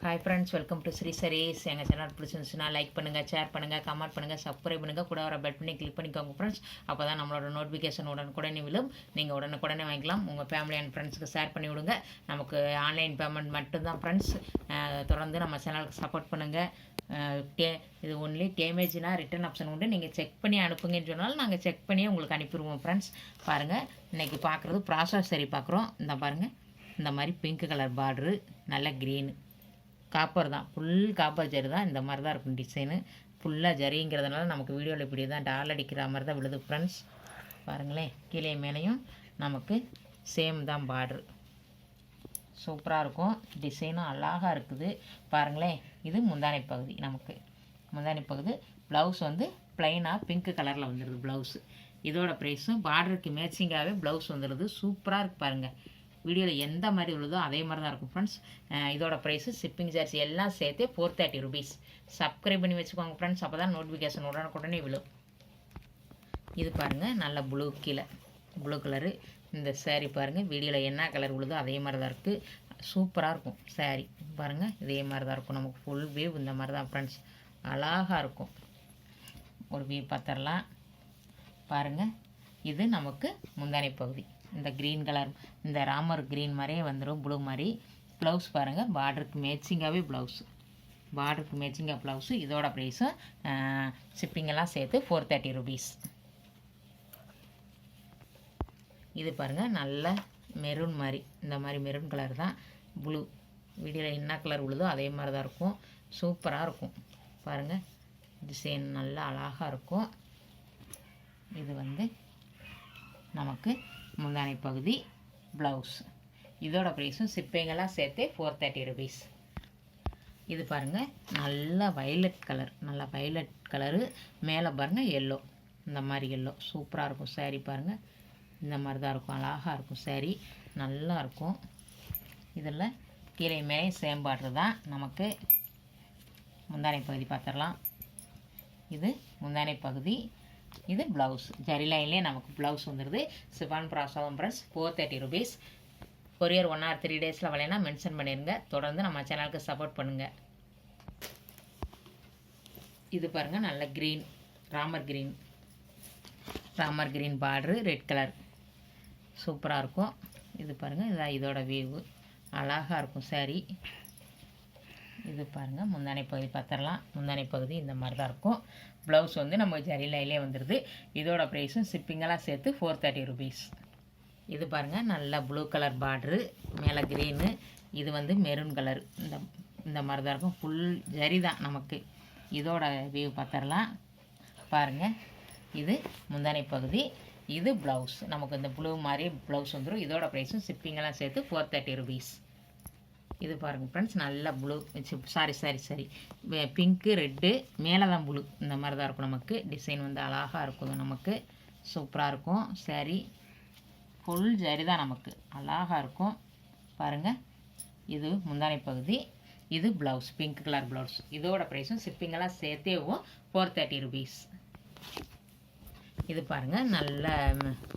Hi friends, welcome to Sri Sarees. எங்கள் channel பிடிச்சிருந்துச்சுன்னா like பண்ணுங்கள், ஷேர் பண்ணுங்கள், கமெண்ட் பண்ணுங்கள், சப்ஸ்கிரைப் பண்ணுங்கள், கூட வர பெல் பண்ணி கிளிக் பண்ணிக்கோங்க ஃப்ரெண்ட்ஸ். அப்போ தான் நம்மளோட நோட்டிஃபிகேஷன் உடனுக்குடனே விழும். நீங்கள் உடனுக்குடனே வாங்கிக்கலாம். உங்கள் ஃபேமிலி அண்ட் ஃப்ரெண்ட்ஸுக்கு ஷேர் பண்ணி விடுங்க. நமக்கு ஆன்லைன் பேமெண்ட் மட்டும்தான் ஃப்ரெண்ட்ஸ். தொடர்ந்து நம்ம சேனலுக்கு சப்போர்ட் பண்ணுங்கள். இது ஒன்லி டேமேஜ்னா ரிட்டர்ன் ஆப்ஷன் உண்டு. நீங்கள் செக் பண்ணி அனுப்புங்கன்னு சொன்னாலும் நாங்கள் செக் பண்ணியே உங்களுக்கு அனுப்பிடுவோம் ஃப்ரெண்ட்ஸ். பாருங்கள், இன்றைக்கி பார்க்குறது ப்ராசோ சரி பார்க்குறோம். இந்த பாருங்கள், இந்த மாதிரி பிங்க் கலர் பார்ட்ரு, நல்ல க்ரீனு, காப்பர் தான், ஃபுல் காப்பர் ஜரி தான். இந்த மாதிரி தான் இருக்கும் டிசைனு. ஃபுல்லாக ஜரிங்கிறதுனால நமக்கு வீடியோவில் இப்படி தான் டால் அடிக்கிற மாதிரி தான் விழுது ஃப்ரெண்ட்ஸ். பாருங்களேன், கீழே மேலேயும் நமக்கு சேம் தான் பார்ட்ரு. சூப்பராக இருக்கும். டிசைனும் அழகாக இருக்குது. பாருங்களேன், இது முந்தானை பகுதி. நமக்கு முந்தானை பகுதி. ப்ளவுஸ் வந்து ப்ளைனாக பிங்க் கலரில் வந்துடுது ப்ளவுஸு. இதோட ப்ரைஸும் பார்டருக்கு மேட்சிங்காகவே ப்ளவுஸ் வந்துடுது. சூப்பராக இருக்குது பாருங்கள். வீடியோவில் எந்த மாதிரி உள்ளதோ அதே மாதிரி தான் இருக்கும் ஃப்ரெண்ட்ஸ். இதோட ப்ரைஸு, ஷிப்பிங் சார்ஜ் எல்லாம் சேர்த்து 430 rupees. சப்ஸ்கிரைப் பண்ணி வச்சுக்கோங்க ஃப்ரெண்ட்ஸ். அப்போ தான் நோட்டிஃபிகேஷன் உடனுக்குடனே விழும். இது பாருங்கள், நல்ல ப்ளூ, கீழே ப்ளூ கலரு. இந்த சேரீ பாருங்கள், வீடியோவில் என்ன கலர் உள்ளதோ அதே மாதிரி தான் இருக்குது. சூப்பராக இருக்கும் சேரீ. பாருங்கள், இதே மாதிரி தான் இருக்கும். நமக்கு ஃபுல் வியூ இந்த மாதிரி தான் ஃப்ரெண்ட்ஸ். அழகாக இருக்கும். ஒரு வியூ பார்த்துடலாம். பாருங்கள், இது நமக்கு முந்தானை பகுதி. இந்த க்ரீன் கலர், இந்த ராமர் க்ரீன் மாதிரியே வந்துடும், ப்ளூ மாதிரி. ப்ளவுஸ் பாருங்கள், பார்டருக்கு மேட்சிங்காகவே ப்ளவுஸு. பார்டருக்கு மேட்சிங்காக ப்ளவுஸு. இதோட ப்ரைஸும் ஷிப்பிங்கெல்லாம் சேர்த்து 430 rupees. இது பாருங்கள், நல்ல மெரூன் மாதிரி, இந்த மாதிரி மெரூன் கலர் தான். ப்ளூ, வீடியோவில் என்ன கலர் உள்ளதோ அதே மாதிரி தான் இருக்கும். சூப்பராக இருக்கும். பாருங்கள், டிசைன் நல்லா அழகாக இருக்கும். இது வந்து நமக்கு முந்தானை பகுதி, ப்ளவுஸ். இதோட ப்ரைஸும் ஷிப்பிங்கெல்லாம் சேர்த்து 430 rupees. இது பாருங்கள், நல்ல வயலட் கலர், நல்லா வயலட் கலரு. மேலே பாருங்கள் எல்லோ, இந்த மாதிரி எல்லோ. சூப்பராக இருக்கும் சேரீ. பாருங்கள், இந்த மாதிரி தான் இருக்கும். அழகாக இருக்கும் சேரீ, நல்லா இருக்கும். இதில் கீழே மேலே சேம் பார்டர் தான். நமக்கு முந்தானை பகுதி பார்த்துடலாம். இது முந்தானை பகுதி, இது ப்ளவுஸ். ஜரி லைன்லேயே நமக்கு ப்ளவுஸ் வந்துடுது. Chiffon brasso friends, 430 rupees. Courier 1 or 3 days வரலைன்னா மென்ஷன் பண்ணிடுங்க. தொடர்ந்து நம்ம சேனலுக்கு சப்போர்ட் பண்ணுங்கள். இது பாருங்கள், நல்ல green, Ramar green, Ramar green border, red colour. சூப்பராக இருக்கும். இது பாருங்கள், இதான் இதோட வியூவு. அழகாக இருக்கும் சேரீ. இது பாருங்கள், முந்தானை பகுதி பார்த்துடலாம். முந்தானை பகுதி இந்த மாதிரி தான் இருக்கும். ப்ளவுஸ் வந்து நம்ம ஜரி லைன்லேயே வந்துடுது. இதோட ப்ரைஸும் ஷிப்பிங்கெல்லாம் சேர்த்து 430 rupees. இது பாருங்கள், நல்ல ப்ளூ கலர் பார்ட்ரு, மேலே க்ரீனு. இது வந்து மெரூன் கலர். இந்த மாதிரி தான் இருக்கும். ஃபுல் ஜரி தான் நமக்கு. இதோட வியூ பார்த்துடலாம். பாருங்கள், இது முந்தானை பகுதி, இது ப்ளவுஸ். நமக்கு இந்த ப்ளூ மாதிரி ப்ளவுஸ் வந்துடும். இதோட ப்ரைஸும் ஷிப்பிங்கெல்லாம் சேர்த்து 430 rupees. இது பாருங்கள் ஃப்ரெண்ட்ஸ், நல்ல ப்ளூ, சாரி பிங்க்கு, ரெட்டு, மேலே தான் ப்ளூ. இந்த மாதிரி தான் இருக்கும். நமக்கு டிசைன் வந்து அழகாக இருக்கும். நமக்கு சூப்பராக இருக்கும் சேரீ. ஃபுல் ஜரி தான் நமக்கு. அழகாக இருக்கும். பாருங்கள், இது முந்தானை பகுதி, இது ப்ளவுஸ், பிங்க் கலர் ப்ளவுஸ். இதோட ப்ரைஸும் ஷிப்பிங்கெல்லாம் சேர்த்தேவும் 430 rupees. இது பாருங்கள், நல்ல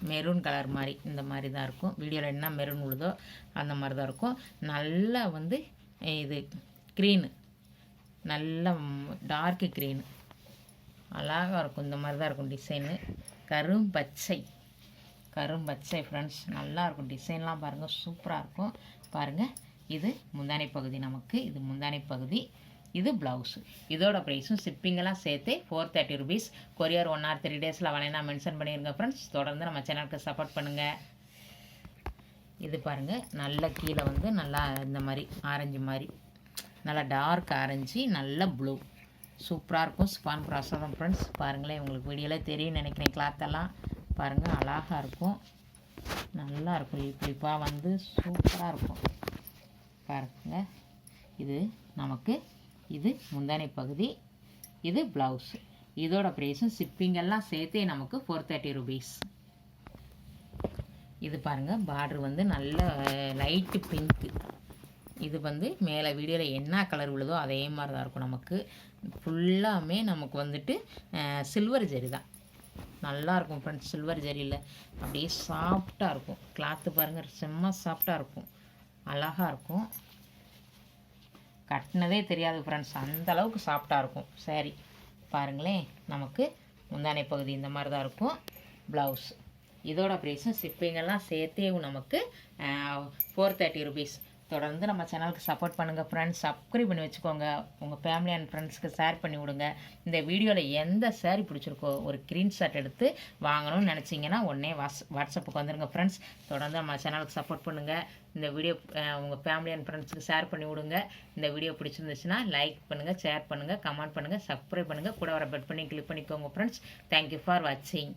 மெரூன் கலர் மாதிரி, இந்த மாதிரி தான் இருக்கும். வீடியோவில் என்ன மெரூன் உள்ளதோ அந்த மாதிரி தான் இருக்கும். நல்லா வந்து இது க்ரீனு, நல்ல டார்க்கு க்ரீனு, அழகாக இருக்கும். இந்த மாதிரி தான் இருக்கும் டிசைனு. கரும்பச்சை ஃப்ரெண்ட்ஸ், நல்லாயிருக்கும். டிசைன்லாம் பாருங்கள், சூப்பராக இருக்கும். பாருங்கள், இது முந்தானை பகுதி நமக்கு. இது முந்தானை பகுதி, இது ப்ளவுஸு. இதோட ப்ரைஸும் ஷிப்பிங்கெல்லாம் சேர்த்து 430 rupees. கொரியர் 1 or 3 days வரலைன்னா மென்ஷன் பண்ணிடுங்க ஃப்ரெண்ட்ஸ். தொடர்ந்து நம்ம சேனலுக்கு சப்போர்ட் பண்ணுங்கள். இது பாருங்கள், நல்ல கீழே வந்து நல்லா இந்த மாதிரி ஆரஞ்சு மாதிரி, நல்லா டார்க் ஆரஞ்சு, நல்ல ப்ளூ. சூப்பராக இருக்கும். சிஃபான் ப்ராசோ தான் ஃப்ரெண்ட்ஸ். பாருங்களேன், உங்களுக்கு வீடியோவில் தெரியும் நினைக்கிறேன். கிளாத்தெல்லாம் பாருங்கள், அழகாக இருக்கும். நல்லா இருக்கும். இப்படிப்பாக வந்து சூப்பராக இருக்கும். பாருங்கள், இது நமக்கு, இது முந்தானை பகுதி, இது ப்ளவுஸ். இதோட ப்ரைஸும் ஷிப்பிங்கெல்லாம் சேர்த்தே நமக்கு 430 rupees. இது பாருங்கள், பார்டர் வந்து நல்ல லைட்டு பிங்க்கு. இது வந்து மேலே வீடியோவில் என்ன கலர் உள்ளதோ அதே மாதிரி தான் இருக்கும். நமக்கு ஃபுல்லாமே நமக்கு வந்துட்டு சில்வர் ஜரி தான். நல்லாயிருக்கும் ஃப்ரெண்ட்ஸ். சில்வர் ஜரியில் அப்படியே சாஃப்டாக இருக்கும். கிளாத்து பாருங்கள், செம்ம சாஃப்டாக இருக்கும். அழகாக இருக்கும். கட்டினதே தெரியாது ஃப்ரெண்ட்ஸ், அந்தளவுக்கு சாஃப்டாக இருக்கும் சாரீ. பாருங்களேன், நமக்கு முந்தானை பகுதி இந்த மாதிரி தான் இருக்கும். ப்ளவுஸ் இதோட ப்ரைஸும் ஷிப்பிங்கெல்லாம் சேர்த்தே நமக்கு 430 ருபீஸ். தொடர்ந்து நம்ம சேனலுக்கு சப்போர்ட் பண்ணுங்கள் ஃப்ரெண்ட்ஸ். சப்ஸ்கிரைப் பண்ணி வச்சுக்கோங்க. உங்கள் ஃபேமிலி அண்ட் ஃப்ரெண்ட்ஸ்க்கு ஷேர் பண்ணி விடுங்க. இந்த வீடியோவில் எந்த சாரீ பிடிச்சிருக்கோ ஒரு ஸ்க்ரீன்ஷாட் எடுத்து வாங்கணும்னு நினச்சிங்கன்னா உடனே வாட்ஸ்அப்புக்கு வந்துடுங்க ஃப்ரெண்ட்ஸ். தொடர்ந்து நம்ம சேனலுக்கு சப்போர்ட் பண்ணுங்கள். இந்த வீடியோ உங்கள் ஃபேமிலி அண்ட் ஃப்ரெண்ட்ஸுக்கு ஷேர் பண்ணி விடுங்க. இந்த வீடியோ பிடிச்சிருந்துச்சுன்னா லைக் பண்ணுங்கள், ஷேர் பண்ணுங்கள், கமெண்ட் பண்ணுங்கள், சப்ஸ்கிரைப் பண்ணுங்கள். கூட வர பெல் பண்ணி கிளிக் பண்ணிக்கோங்க ஃப்ரெண்ட்ஸ். தேங்க்யூ ஃபார் வாட்சிங்.